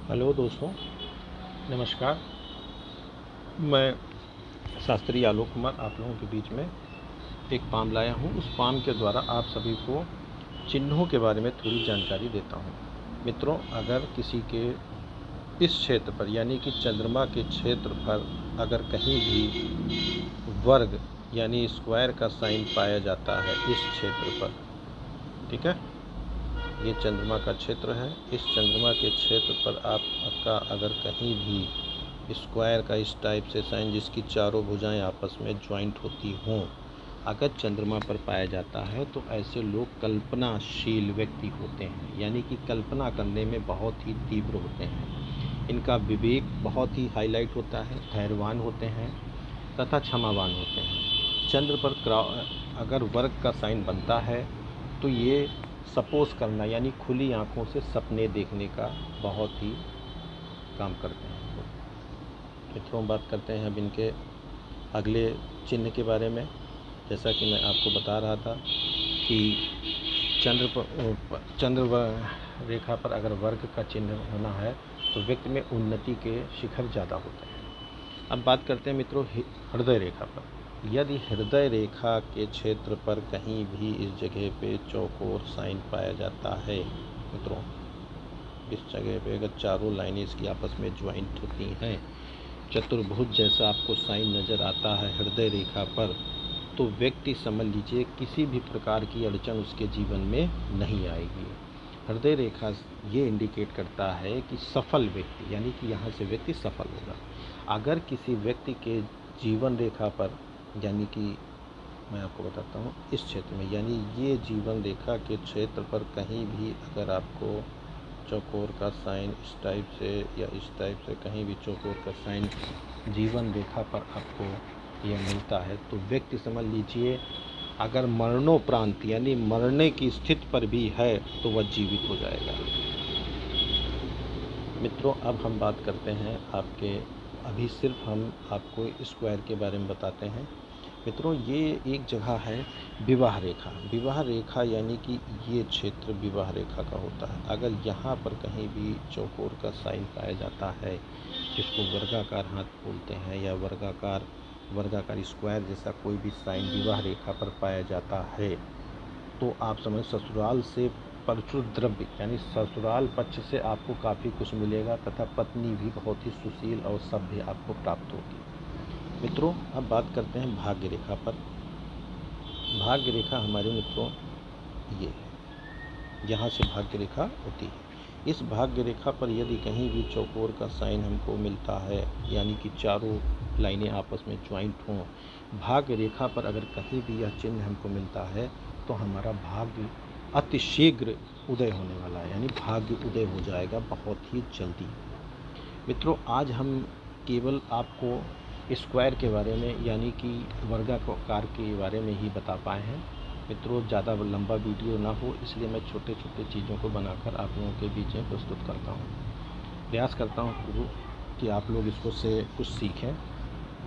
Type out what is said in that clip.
Hello दोस्तों, नमस्कार। मैं शास्त्री आलोक कुमार आप लोगों के बीच में एक पाम लाया हूँ। उस पाम के द्वारा आप सभी को चिन्हों के बारे में थोड़ी जानकारी देता हूँ। मित्रों, अगर किसी के इस क्षेत्र पर यानी कि चंद्रमा के क्षेत्र पर अगर कहीं भी वर्ग यानी स्क्वायर का साइन पाया जाता है इस क्षेत्र पर, ठीक है, ये चंद्रमा का क्षेत्र है। इस चंद्रमा के क्षेत्र पर आपका अगर कहीं भी स्क्वायर का इस टाइप से साइन जिसकी चारों भुजाएं आपस में ज्वाइंट होती हों अगर चंद्रमा पर पाया जाता है तो ऐसे लोग कल्पनाशील व्यक्ति होते हैं, यानी कि कल्पना करने में बहुत ही तीव्र होते हैं। इनका विवेक बहुत ही हाईलाइट होता है, धैर्यवान होते हैं तथा क्षमावान होते हैं। चंद्र पर अगर वर्ग का साइन बनता है तो ये सपोज करना यानी खुली आंखों से सपने देखने का बहुत ही काम करते हैं। मित्रों, बात करते हैं अब इनके अगले चिन्ह के बारे में। जैसा कि मैं आपको बता रहा था कि चंद्र रेखा पर अगर वर्ग का चिन्ह होना है तो व्यक्ति में उन्नति के शिखर ज़्यादा होते हैं। अब बात करते हैं मित्रों हृदय रेखा पर। यदि हृदय रेखा के क्षेत्र पर कहीं भी इस जगह पे चौकोर साइन पाया जाता है, मित्रों इस जगह पे अगर चारों लाइनें इसकी आपस में ज्वाइंट होती हैं, चतुर्भुज जैसा आपको साइन नज़र आता है हृदय रेखा पर, तो व्यक्ति समझ लीजिए किसी भी प्रकार की अड़चन उसके जीवन में नहीं आएगी। हृदय रेखा ये इंडिकेट करता है कि सफल व्यक्ति, यानी कि यहाँ से व्यक्ति सफल होगा। अगर किसी व्यक्ति के जीवन रेखा पर, यानी कि मैं आपको बताता हूँ इस क्षेत्र में, यानी ये जीवन रेखा के क्षेत्र पर कहीं भी अगर आपको चौकोर का साइन इस टाइप से या इस टाइप से कहीं भी चौकोर का साइन जीवन रेखा पर आपको यह मिलता है तो व्यक्ति समझ लीजिए अगर मरणोपरांत यानी मरने की स्थिति पर भी है तो वह जीवित हो जाएगा। मित्रों, अब हम बात करते हैं अभी सिर्फ हम आपको स्क्वायर के बारे में बताते हैं। मित्रों, ये एक जगह है विवाह रेखा। विवाह रेखा यानी कि ये क्षेत्र विवाह रेखा का होता है। अगर यहाँ पर कहीं भी चौकोर का साइन पाया जाता है जिसको वर्गाकार हाथ बोलते हैं या वर्गाकार स्क्वायर जैसा कोई भी साइन विवाह रेखा पर पाया जाता है तो आप समझ ससुराल से प्रचुर द्रव्य यानी ससुराल पक्ष से आपको काफ़ी कुछ मिलेगा तथा पत्नी भी बहुत ही सुशील और सभ्य आपको प्राप्त होगी। मित्रों, अब बात करते हैं भाग्य रेखा पर। भाग्य रेखा हमारे मित्रों ये है, यहाँ से भाग्य रेखा होती है। इस भाग्य रेखा पर यदि कहीं भी चौकोर का साइन हमको मिलता है यानी कि चारों लाइनें आपस में ज्वाइंट हों, भाग्य रेखा पर अगर कहीं भी यह चिन्ह हमको मिलता है तो हमारा भाग्य अतिशीघ्र उदय होने वाला है, यानी भाग्य उदय हो जाएगा बहुत ही जल्दी। मित्रों, आज हम केवल आपको स्क्वायर के बारे में यानी कि वर्गाकार के बारे में ही बता पाए हैं। मित्रों, ज़्यादा लंबा वीडियो ना हो इसलिए मैं छोटे छोटे चीज़ों को बनाकर आप लोगों के बीच में प्रस्तुत करता हूँ। प्रयास करता हूँ कि आप लोग इसको से कुछ सीखें।